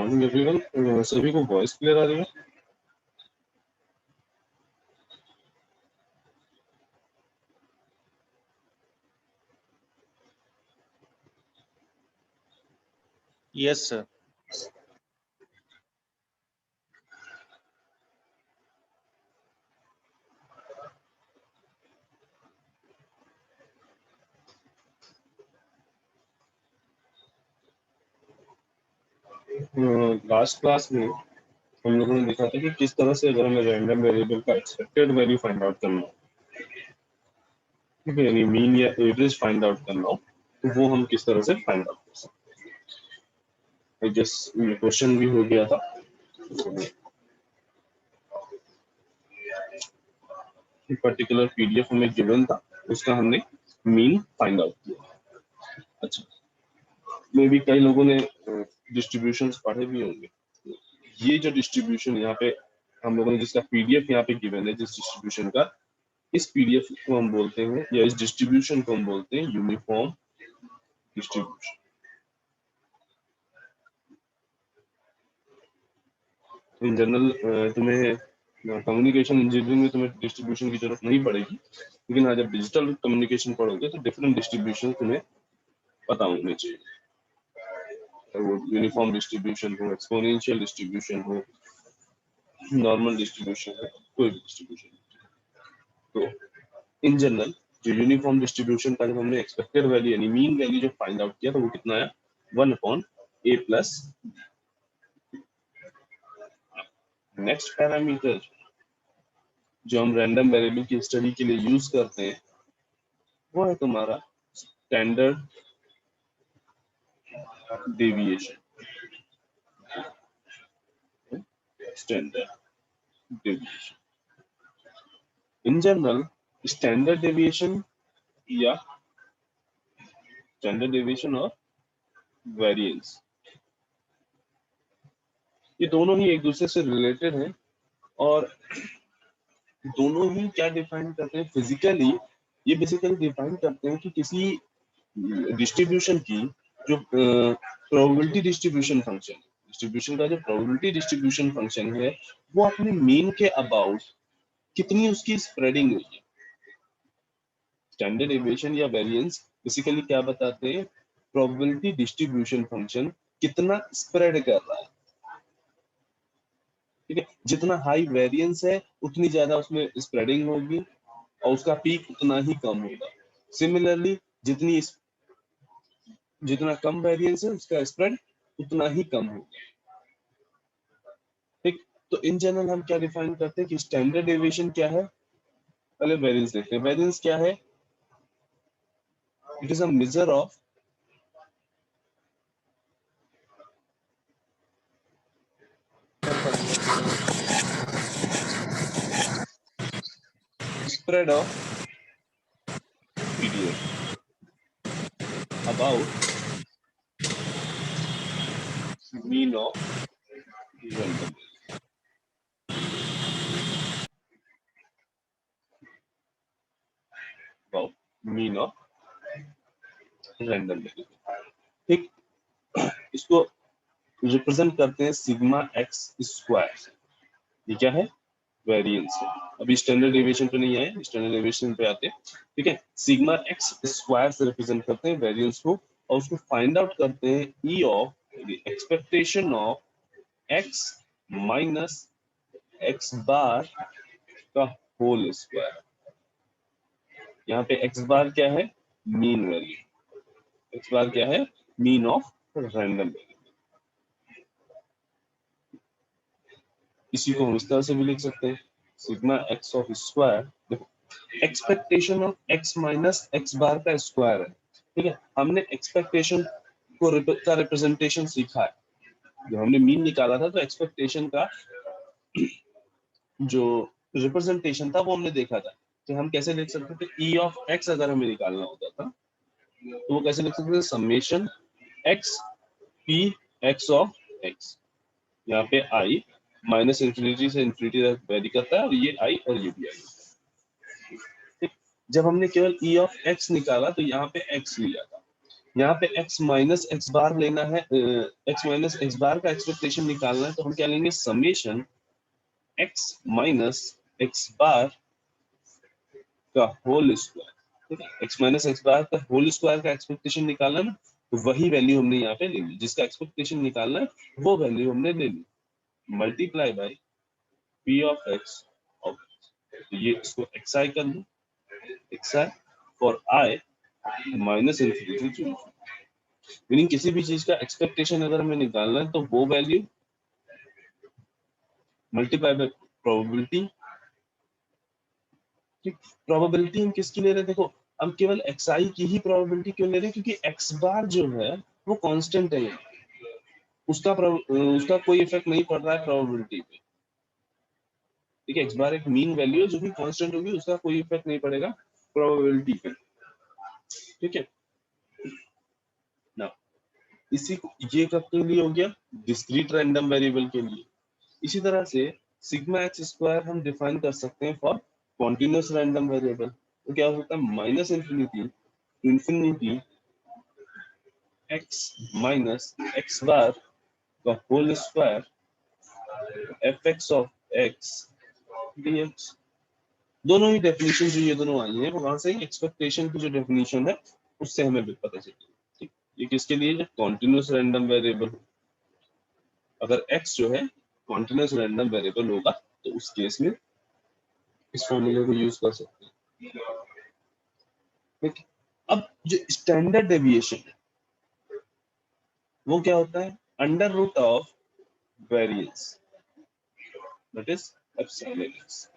Morning everyone, सभी को voice clear आ रही है? Yes sir. लास्ट क्लास में हम लोगों ने देखा था कि किस तरह से अगर हमें रैंडम वेरिएबल का एक्सपेक्टेड वैल्यू फाइंड आउट करना हो, ठीक है, यानी मीन या एवरेज फाइंड आउट करना हो, तो वो हम किस तरह से फाइंड आउट कर सकते हैं। जस्ट क्वेश्चन भी हो गया था, एक पर्टिकुलर पीडीएफ हमें गिवन था, उसका हमने मीन फाइंड आउट किया। अच्छा, मे भी कई लोगों ने डिस्ट्रीब्यूशंस पढ़े भी होंगे। ये जो डिस्ट्रीब्यूशन यहाँ पे हम लोगों ने जिसका पीडीएफ यहाँ पे गिवन है, जिस डिस्ट्रीब्यूशन का, इस पीडीएफ को हम बोलते हैं या इस डिस्ट्रीब्यूशन को हम बोलते हैं यूनिफॉर्म डिस्ट्रीब्यूशन। इन जनरल तुम्हें कम्युनिकेशन इंजीनियरिंग में तुम्हें डिस्ट्रीब्यूशन की जरूरत नहीं पड़ेगी, लेकिन आज जब डिजिटल कम्युनिकेशन पढ़ोगे तो डिफरेंट डिस्ट्रीब्यूशन तुम्हें पता होने चाहिए। वो यूनिफॉर्म डिस्ट्रीब्यूशन हो, एक्सपोनेंशियल डिस्ट्रीब्यूशन हो, नॉर्मल डिस्ट्रीब्यूशन हो, कोई भी डिस्ट्रीब्यूशन। तो इन जनरल जो यूनिफॉर्म डिस्ट्रीब्यूशन का जब हमने एक्सपेक्टेड वैल्यू यानी मीन वैल्यू जो फाइंड आउट किया, तो वो कितना आया? 1/a plus. नेक्स्ट पैरामीटर जो हम रैंडम वेरिएबल की स्टडी के लिए यूज करते हैं, वो है तुम्हारा standard deviation. Standard deviation in general, standard deviation या स्टैंडर्ड डेविएशन और वेरिएंस, ये दोनों ही एक दूसरे से रिलेटेड हैं और दोनों ही क्या डिफाइन करते हैं फिजिकली। ये बेसिकली डिफाइन करते हैं कि किसी डिस्ट्रीब्यूशन की जो प्रोबेबिलिटी डिस्ट्रीब्यूशन का जो प्रोबेबिलिटी डिस्ट्रीब्यूशन फंक्शन है, वो अपने मीन के अबाउट कितनी उसकी स्प्रेडिंग हुई है। स्टैंडर्ड डेविएशन या वेरिएंस बेसिकली क्या बताते हैं? प्रोबेबिलिटी डिस्ट्रीब्यूशन फंक्शन कितना स्प्रेड कर रहा है, ठीक है। जितना हाई वेरिएंस है उतनी ज्यादा उसमें स्प्रेडिंग होगी और उसका पीक उतना ही कम होगा। सिमिलरली जितना कम वेरिएंस है उसका स्प्रेड उतना ही कम होगा, ठीक। तो इन जनरल हम क्या डिफाइन करते हैं कि स्टैंडर्ड डेविएशन क्या है? पहले वेरिएंस देखते हैं। वेरिएंस क्या है? It is a measure of spread of PDF about mean of random about mean of random, ठीक। इसको रिप्रेजेंट करते हैं सिग्मा एक्स स्क्वायर। ये क्या है? वेरिएंस है। अभी स्टैंडर्ड डेविएशन पे नहीं आए, स्टैंडर्ड डेविएशन पे आते हैं, ठीक है। सिग्मा एक्स स्क्वायर से रिप्रेजेंट करते हैं वेरिएंस को और उसको फाइंड आउट करते हैं E of expectation of X minus X bar का होल स्क्वायर। यहाँ पे एक्स बार क्या है? Mean value. एक्स बार क्या है? Mean of random value. इसी को हम इस तरह से भी लिख सकते हैं, सिग्मा एक्स ऑफ स्क्वायर। देखो, expectation of X minus X bar का स्क्वायर है, ठीक है। हमने एक्सपेक्टेशन को का रिप्रेजेंटेशन सीखा है। जब हमने मीन निकाला था तो एक्सपेक्टेशन का जो रिप्रेजेंटेशन था वो हमने देखा था कि हम कैसे लिख सकते थे। ई ऑफ एक्स अगर हमें निकालना होता था तो वो कैसे लिख सकते थे? Summation x P x of x. यहाँ पे आई माइनस इंफिनिटी से इंफिनिटी तक वेरी करता है और ये आई और ये भी आई। जब हमने केवल ई ऑफ एक्स निकाला तो यहाँ पे एक्स लिया था, यहाँ पे x माइनस एक्स बार लेना है, x माइनस एक्स बार का एक्सपेक्टेशन निकालना है, तो हम क्या लेंगे, summation x minus X bar का होल स्क्वायर। ठीक है, x माइनस एक्स बार का होल स्क्वायर का एक्सपेक्टेशन निकालना ना, तो वही वैल्यू हमने यहाँ पे ले ली, जिसका एक्सपेक्टेशन निकालना है वो वैल्यू हमने ले ली, multiply by p of x of, तो ये इसको xi कर लो, xi for i minus infinity to, meaning किसी भी चीज का एक्सपेक्टेशन अगर हमें निकालना है तो वो वैल्यू मल्टीप्लाई बाय प्रोबेबिलिटी। ठीक, प्रोबेबिलिटी हम किसकी ले रहे हैं, देखो हम केवल xi की ही प्रोबेबिलिटी क्यों ले रहे हैं, क्योंकि x बार जो है वो कांस्टेंट है, उसका कोई इफेक्ट नहीं पड़ रहा है प्रोबेबिलिटी पे। ठीक है, x बार एक मीन वैल्यू है जो कि कांस्टेंट होगी, उसका कोई इफेक्ट नहीं पड़ेगा प्रोबेबिलिटी पे। ठीक है ना, इसी को ये कब के लिए हो गया, डिस्क्रीट रैंडम वेरिएबल के लिए। इसी तरह से सिग्मा एक्स स्क्वायर हम डिफाइन कर सकते हैं फॉर कॉन्टिन्यूस रैंडम वेरिएबल, तो क्या हो सकता है, minus infinity to infinity X minus X bar का whole square F x of X dx। दोनों ही डेफिनेशन जो ये दोनों आई है वो वहां से एक्सपेक्टेशन की जो डेफिनेशन है उससे हमें भी पता चलती है। ठीक, ये किसके लिए, जब कॉन्टिन्यूस रैंडम वेरिएबल, अगर x जो है कॉन्टिन्यूस रैंडम वेरिएबल होगा तो उस केस में इस फॉर्मूले को यूज कर सकते हैं। ठीक, अब जो स्टैंडर्ड डेविएशन है वो क्या होता है, under root of variance, that is epsilon x,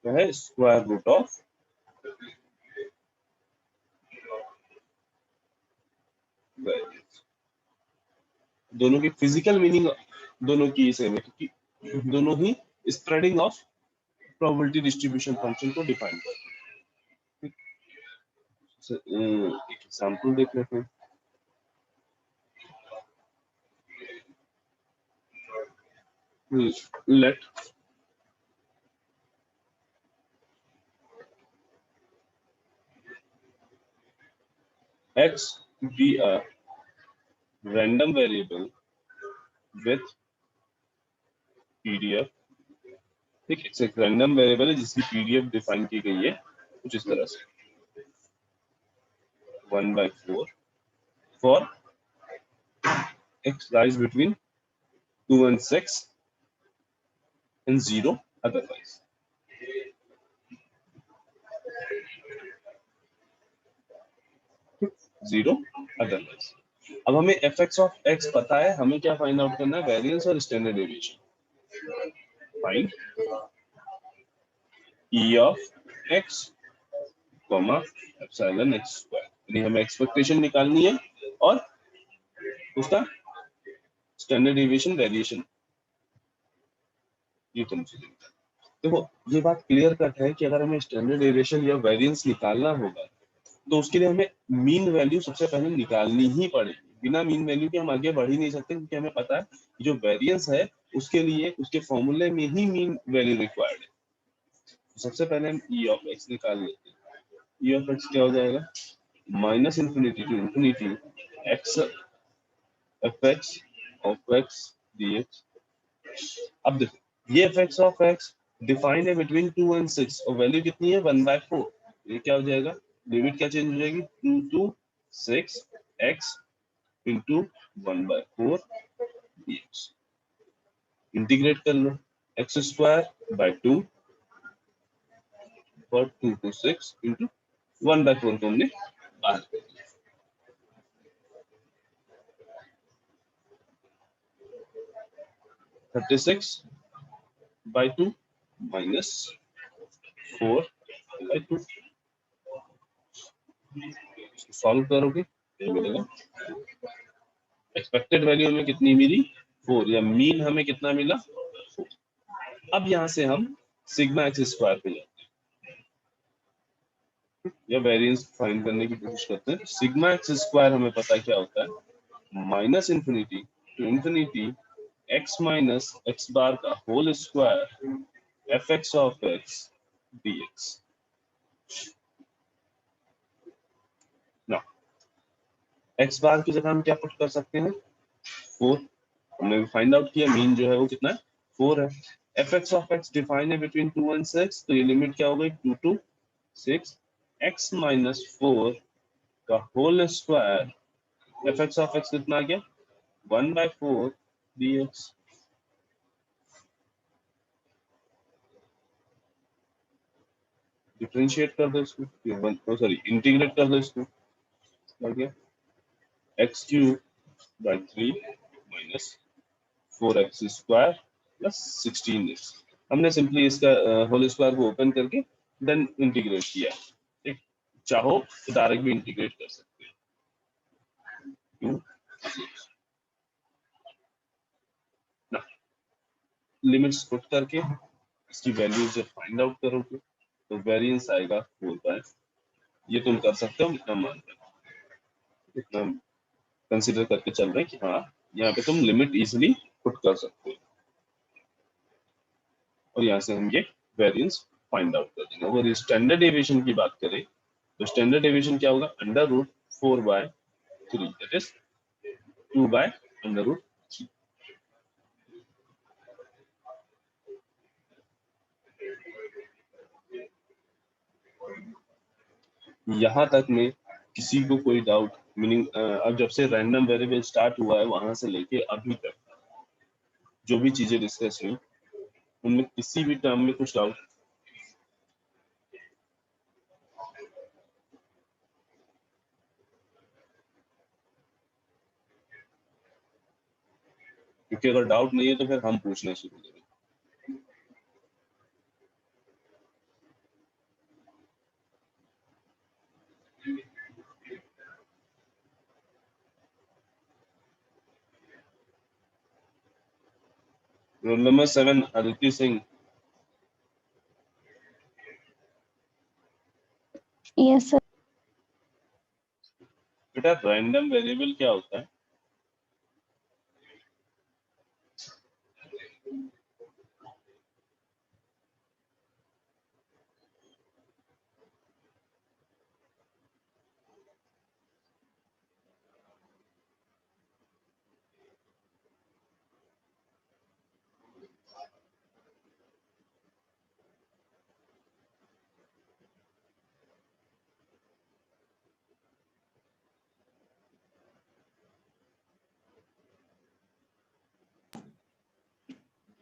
है स्क्वायर रूट ऑफ वेरिएंस। दोनों की फिजिकल मीनिंग दोनों की सेम है, क्योंकि दोनों ही spreading of probability distribution function को डिफाइन करते हैं। एक एग्जांपल देख लेते हैं। Let x be a random variable with PDF। ठीक है, एक रैंडम वेरिएबल है जिसकी PDF डिफाइन की गई है कुछ इस तरह से 1/4 for x lies between 2 and 6 and 0 otherwise। Zero otherwise. अब हमें एफ एक्स ऑफ एक्स पता है, हमें क्या फाइंड आउट करना है, वेरिएंस और standard deviation. Find E of x comma epsilon x square, यानी हमें एक्सपेक्टेशन निकालनी है और उसका स्टैंडर्ड डेविएशन वेरिएशन ये तो मुझे देखो, ये बात क्लियर कट है कि अगर हमें स्टैंडर्ड डेविएशन या वेरिएंस निकालना होगा तो उसके लिए हमें मीन वैल्यू सबसे पहले निकालनी ही पड़ेगी। बिना मीन वैल्यू के हम आगे बढ़ ही नहीं सकते, क्योंकि हमें पता है जो वेरिएंस है उसके लिए उसके फॉर्मूले में ही मीन वैल्यू रिक्वायर्ड है। सबसे पहले हम ई ऑफ एक्स निकाल लेते हैं। ई ऑफ एक्स क्या हो जाएगा, minus infinity to infinity x f x of x d x. अब देखो ये f x of x defined है बिटवीन 2 and 6 और वैल्यू कितनी है 1/4। ये क्या हो जाएगा, लिमिट क्या चेंज हो जाएगी, 2 to 6 x into 1/4 dx। Integrate कर लो, एक्स स्क्वायर बाय 2 और 2 to 6 इंटू 1/4 को हमने बाहर कर दिया। Thirty six by 2 minus 4/2। Solve करोगे तो मिलेगा, एक्सपेक्टेड वैल्यू हमें कितनी मिली 4, या मीन हमें कितना मिला 4। अब यहां से हम सिग्मा एक्स स्क्वायर पे जाते हैं या वेरिएंस फाइंड करने की कोशिश करते हैं। सिग्मा एक्स स्क्वायर हमें पता है क्या होता है, minus infinity to infinity X minus X bar का whole square F x of X dx। X bar की जगह हम क्या पुट कर सकते हैं, 4। हमने फाइंड आउट किया मीन जो है वो कितना है, 4 है। F x of x define है बिटवीन 2 and 6, तो ये लिमिट क्या हो गई, 2 to 6, x माइनस 4 का whole square, F x of x कितना आ गया, 1/4 dx। डिफरेंशिएट कर दो इसको, सॉरी इंटीग्रेट कर दो इसको, आ गया x cube by 3 minus 4x square plus 16x। हमने सिंपली इसका होल स्क्वायर को ओपन करके देन इंटीग्रेट किया। ठीक, चाहो तो डायरेक्ट भी इंटीग्रेट कर सकते हैं। लिमिट्स पुट करके इसकी वैल्यू जब फाइंड आउट करोगे तो वेरिएंस आएगा 4/। ये तुम कर सकते हो, इतना मानकर, इतना कंसिडर करके चल रहे हैं कि हाँ यहाँ पे तुम लिमिट इजिली पुट कर सकते हो और यहाँ से हम ये वेरिएंस फाइंड आउट कर देंगे। अगर स्टैंडर्ड डेविएशन की बात करें तो स्टैंडर्ड डेविएशन क्या होगा, √4/3, दैट इज 2/√3। यहाँ तक में किसी को कोई डाउट, मीनिंग अब जब से रैंडम वेरिएबल स्टार्ट हुआ है वहां से लेके अभी तक जो भी चीजें डिस्कस हुई उनमें किसी भी टर्म में कुछ डाउट? क्योंकि अगर डाउट नहीं है तो फिर हम पूछना शुरू करें। Roll number 7 Aditi Singh. Yes sir. बेटा रैंडम वेरिएबल क्या होता है?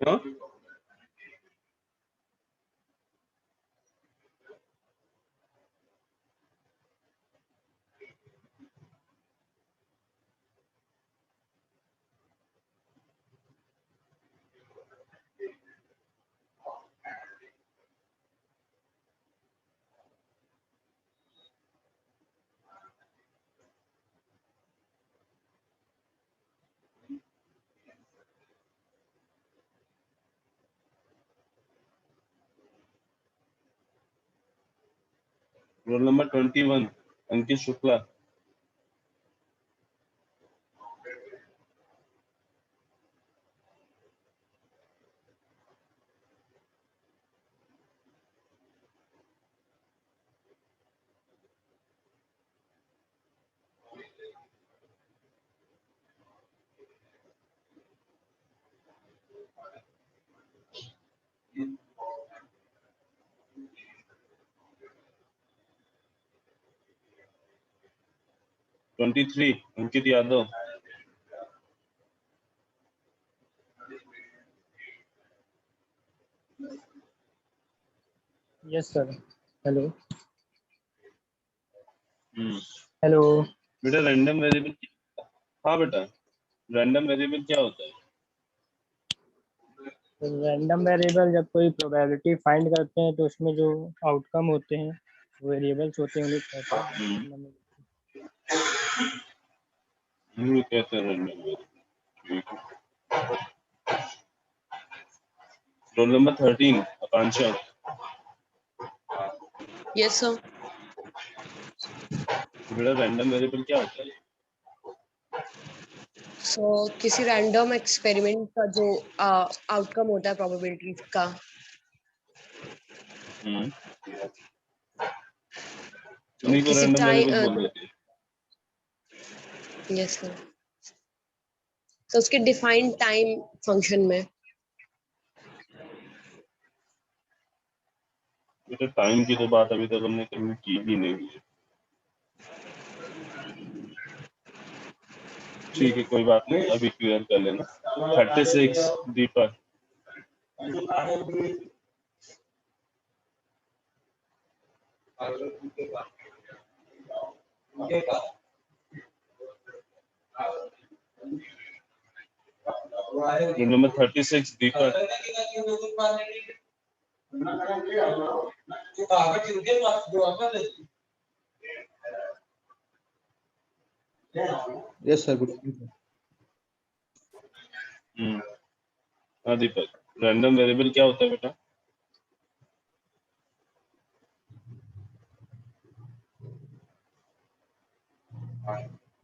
हाँ? Roll number 21 Ankit Shukla. Twenty three Ankit Yadav. Yes sir. Hello hmm, hello. बेटा रैंडम वेरिएबल, हाँ बेटा रैंडम वेरिएबल क्या होता है? रैंडम वेरिएबल जब कोई प्रोबेबिलिटी फाइंड करते हैं तो उसमें जो आउटकम होते हैं वेरिएबल्स होते हैं उन्हें कहते हैं random variable। ये कहते हैं random variable. Roll number 13 Akanksha. Yes sir. बेटा रैंडम वेरिएबल क्या होता है? सो किसी रैंडम एक्सपेरिमेंट का जो आउटकम होता है प्रोबेबिलिटी का, उन्हीं को किसी रैंडम वेरिएबल टाइम बोल देते हैं। Yes sir. तो उसके डिफाइंड टाइम फंक्शन में बेटा टाइम की तो बात अभी तक हमने कभी की ही नहीं है। ठीक है, कोई बात नहीं, अभी क्लियर कर लेना। 36 दीपक। नंबर 36 दीपक। Yes, sir. Good evening, sir. हाँ दीपक, रैंडम वेरिएबल क्या होता है बेटा?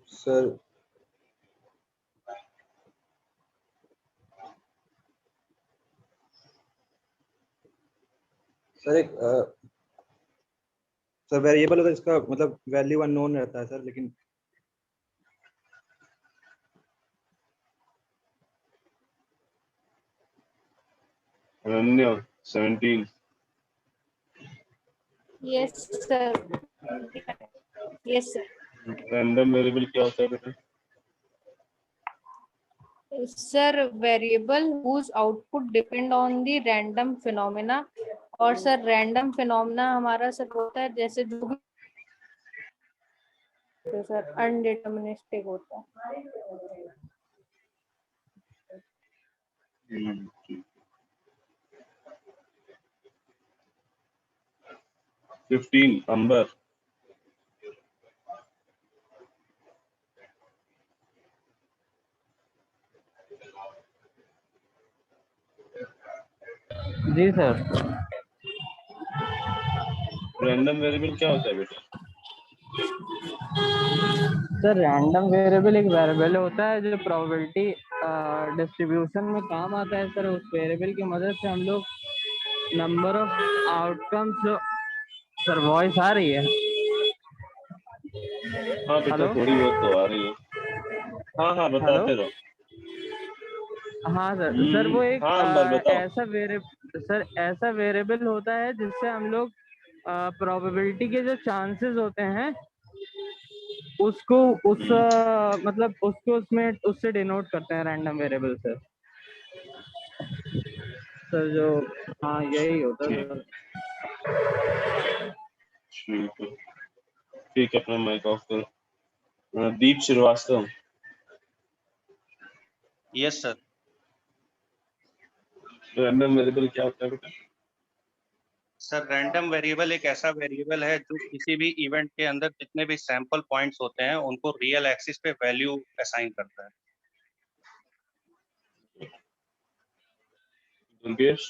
Sir, एक सर वेरिएबल होता है इसका मतलब वैल्यू अननोन रहता है सर, लेकिन Ananya 17। Yes, sir. Yes, sir. Random variable क्या होता है बेटा? Sir, variable whose output depend on the random phenomena. और सर रैंडम फिनोमेना हमारा सर होता है जैसे जो भी सर अनडिटर्मिनिस्टिक होता है। ठीक। 15 अंबर। जी सर। रैंडम वेरिएबल क्या होता है बेटा? सर रैंडम वेरिएबल एक वेरिएबल होता है जो प्रोबेबिलिटी डिस्ट्रीब्यूशन में काम आता है सर। उस वेरिएबल की मदद से हम लोग नंबर ऑफ आउटकम्स जो सर वॉइस आ रही है? हाँ बेटा हेलो थोड़ी बहुत तो आ रही है। हाँ हाँ हेलो। बताते रहो। हाँ सर वो एक हाँ अंबर बताओ। ऐसा वेरिएबल होता है जिससे हम लोग प्रोबेबिलिटी के जो चांसेस होते हैं उसको मतलब उसको उसमें उससे डिनोट करते हैं रैंडम वेरिएबल से सर जो। हाँ यही होता है ठीक सर। ठीक है, ठीक है, अपना माइक ऑफ करो। Deep Srivastava. Yes sir. Random variable क्या होता है बेटा? सर रैंडम वेरिएबल एक ऐसा वेरिएबल है जो किसी भी इवेंट के अंदर जितने भी सैंपल पॉइंट्स होते हैं उनको रियल एक्सिस पे वैल्यू असाइन करता है। Durgesh.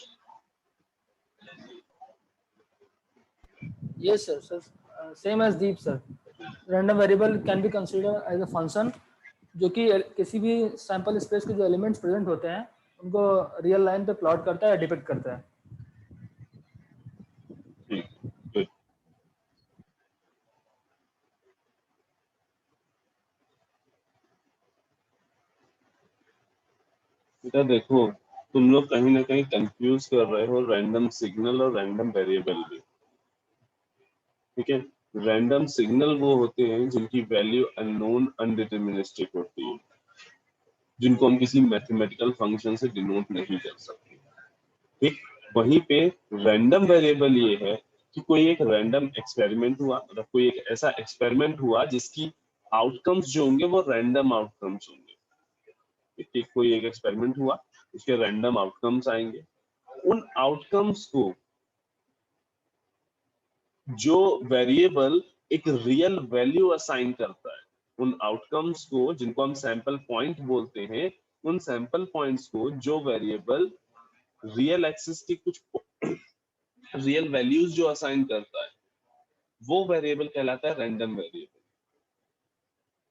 Yes, sir. So, same as Deep, sir. Random variable can be considered as a function जो कि किसी भी सैंपल स्पेस के जो एलिमेंट्स प्रेजेंट होते हैं उनको रियल लाइन पे प्लॉट करता है, डिपिक्ट करता है। ठीक, good। बेटा देखो, तुम लोग कहीं ना कहीं कंफ्यूज कर रहे हो रैंडम सिग्नल और रैंडम वेरिएबल भी। ठीक है, रैंडम सिग्नल वो होते हैं जिनकी वैल्यू अननोन अनडिटर्मिनिस्टिक होती है, जिनको हम किसी मैथमेटिकल फंक्शन से डिनोट नहीं कर सकते। ठीक, वहीं पे रैंडम वेरिएबल ये है कि कोई एक रैंडम एक्सपेरिमेंट हुआ, मतलब कोई एक ऐसा एक्सपेरिमेंट हुआ जिसकी आउटकम्स जो होंगे वो रैंडम आउटकम्स होंगे। ठीक, कोई एक एक्सपेरिमेंट हुआ, उसके रैंडम आउटकम्स आएंगे। उन आउटकम्स को जो वेरिएबल एक रियल वैल्यू असाइन करता है, उन आउटकम्स को जिनको हम सैंपल पॉइंट बोलते हैं, उन सैंपल पॉइंट्स को जो वेरिएबल रियल एक्सिस की कुछ रियल वैल्यूज जो असाइन करता है वो वेरिएबल कहलाता है रैंडम वेरिएबल।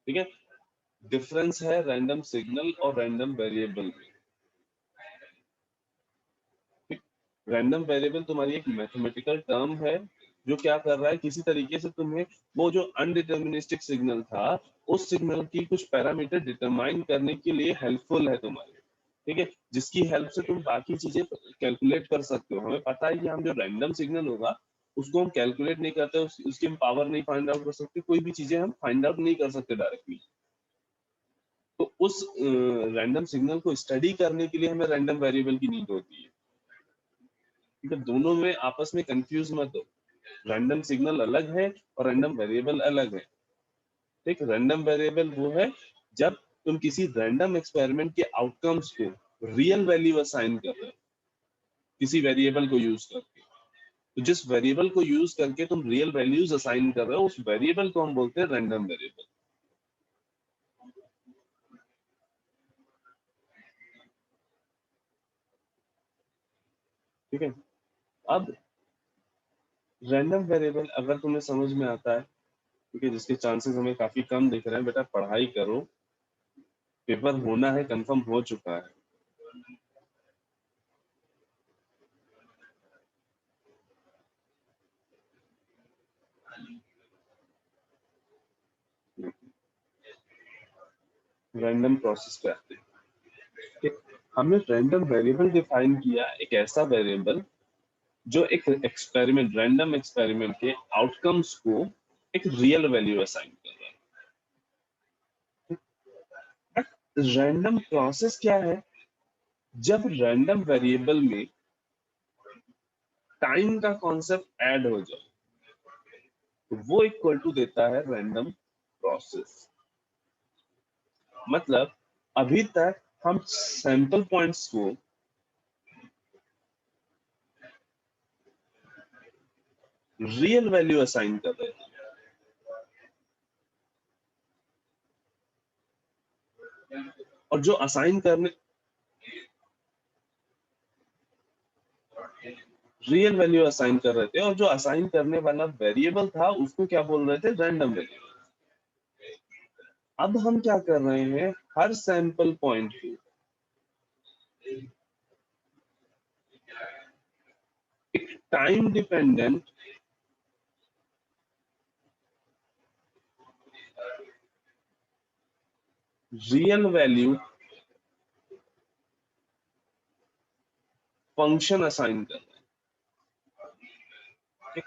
ठीक है, डिफरेंस है रैंडम सिग्नल और रैंडम वेरिएबल में। रैंडम वेरिएबल तुम्हारी एक मैथमेटिकल टर्म है जो क्या कर रहा है, किसी तरीके से तुम्हें वो जो अनडिटर्मिनिस्टिक सिग्नल था उस सिग्नल की कुछ पैरामीटर डिटरमाइन करने के लिए हेल्पफुल है तुम्हारे, ठीक है, जिसकी हेल्प से तुम बाकी चीजें कैलकुलेट कर सकते हो। हमें पता है कि हम जो रैंडम सिग्नल होगा उसको हम कैलकुलेट नहीं करते, उसकी हम पावर नहीं फाइंड आउट कर सकते, कोई भी चीजें हम फाइंड आउट नहीं कर सकते डायरेक्टली। तो उस रैंडम सिग्नल को स्टडी करने के लिए हमें रैंडम वेरिएबल की नीड होती है, ठीक है। दोनों में आपस में कंफ्यूज मत हो, रैंडम सिग्नल अलग है और रैंडम वेरिएबल अलग है, ठीक। रैंडम वेरिएबल वो है जब तुम किसी रैंडम एक्सपेरिमेंट के आउटकम्स को रियल वैल्यू असाइन कर रहे हो किसी वेरिएबल को यूज करके। तो जिस वेरिएबल को यूज करके तुम रियल वैल्यूज असाइन कर रहे हो उस वेरिएबल को हम बोलते हैं रैंडम वेरिएबल, ठीक है। अब रैंडम वेरिएबल अगर तुम्हें समझ में आता है, ठीक है, जिसके चांसेस हमें काफी कम दिख रहे हैं, बेटा पढ़ाई करो, पेपर होना है, कंफर्म हो चुका है। रैंडम प्रोसेस करते हैं, ठीक। हमने रैंडम वेरिएबल डिफाइन किया, एक ऐसा वेरिएबल जो एक एक्सपेरिमेंट, रैंडम एक्सपेरिमेंट के आउटकम्स को एक रियल वैल्यू असाइन कर रहा है। बट रैंडम प्रोसेस क्या है, जब रैंडम वेरिएबल में टाइम का कॉन्सेप्ट ऐड हो जाए तो वो इक्वल टू देता है रैंडम प्रोसेस। मतलब अभी तक हम सैंपल पॉइंट्स को रियल वैल्यू असाइन कर रहे थे, और जो असाइन करने रियल वैल्यू असाइन कर रहे थे और जो असाइन करने वाला वेरिएबल था उसको क्या बोल रहे थे, रैंडम वेरिएबल। अब हम क्या कर रहे हैं, हर सैंपल पॉइंट को एक time dependent real value function assign कर रहे हैं।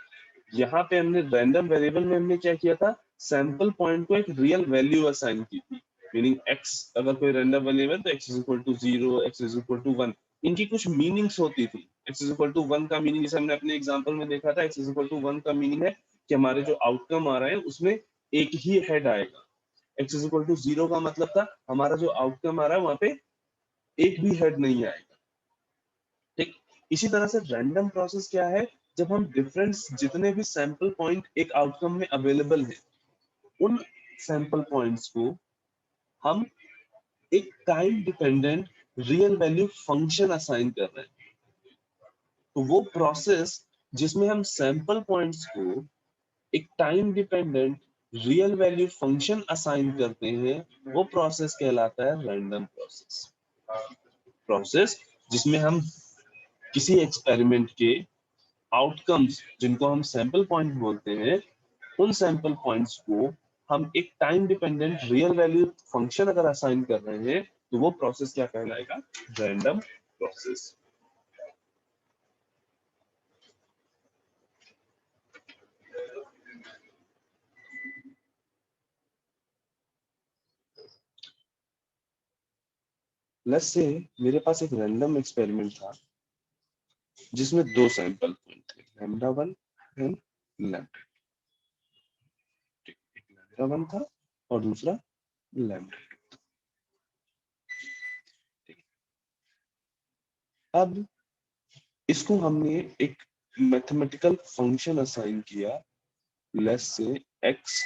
यहाँ पे हमने रैंडम वेरिएबल में हमने क्या किया था, सैंपल पॉइंट को एक रियल वैल्यू असाइन की थी, मीनिंग x, अगर कोई रैंडम वेरिएबल तो x is equal to 0, x is equal to 1, इनकी कुछ मीनिंग्स होती थी। x इज इक्वल टू 1 का मीनिंग जैसे हमने अपने एग्जांपल में देखा था, x इज इक्वल टू 1 का मीनिंग है कि हमारे जो आउटकम आ रहा है उसमें एक ही हेड आएगा। x इज इक्वल टू 0 का मतलब था हमारा जो आउटकम आ रहा है वहां पे एक भी हेड नहीं आएगा, ठीक। इसी तरह से रैंडम प्रोसेस क्या है, जब हम डिफरेंस जितने भी सैंपल पॉइंट एक आउटकम में अवेलेबल है उन सैंपल पॉइंट्स को हम एक time dependent real value function assign कर रहे हैं। तो वो प्रोसेस जिसमें हम सैंपल पॉइंट्स को एक time dependent real value function assign करते हैं वो प्रोसेस कहलाता है रैंडम प्रोसेस। प्रोसेस जिसमें हम किसी एक्सपेरिमेंट के आउटकम्स जिनको हम सैंपल पॉइंट बोलते हैं उन सैंपल पॉइंट्स को हम एक time dependent real value function अगर असाइन कर रहे हैं तो वो प्रोसेस क्या कहलाएगा, रैंडम प्रोसेस। लेट्स से मेरे पास एक रैंडम एक्सपेरिमेंट था जिसमें दो सैंपल पॉइंट थे, λ1 एंड λ2। एक λ1 था और दूसरा λ2। अब इसको हमने एक मैथमेटिकल फंक्शन असाइन किया, लेट्स से x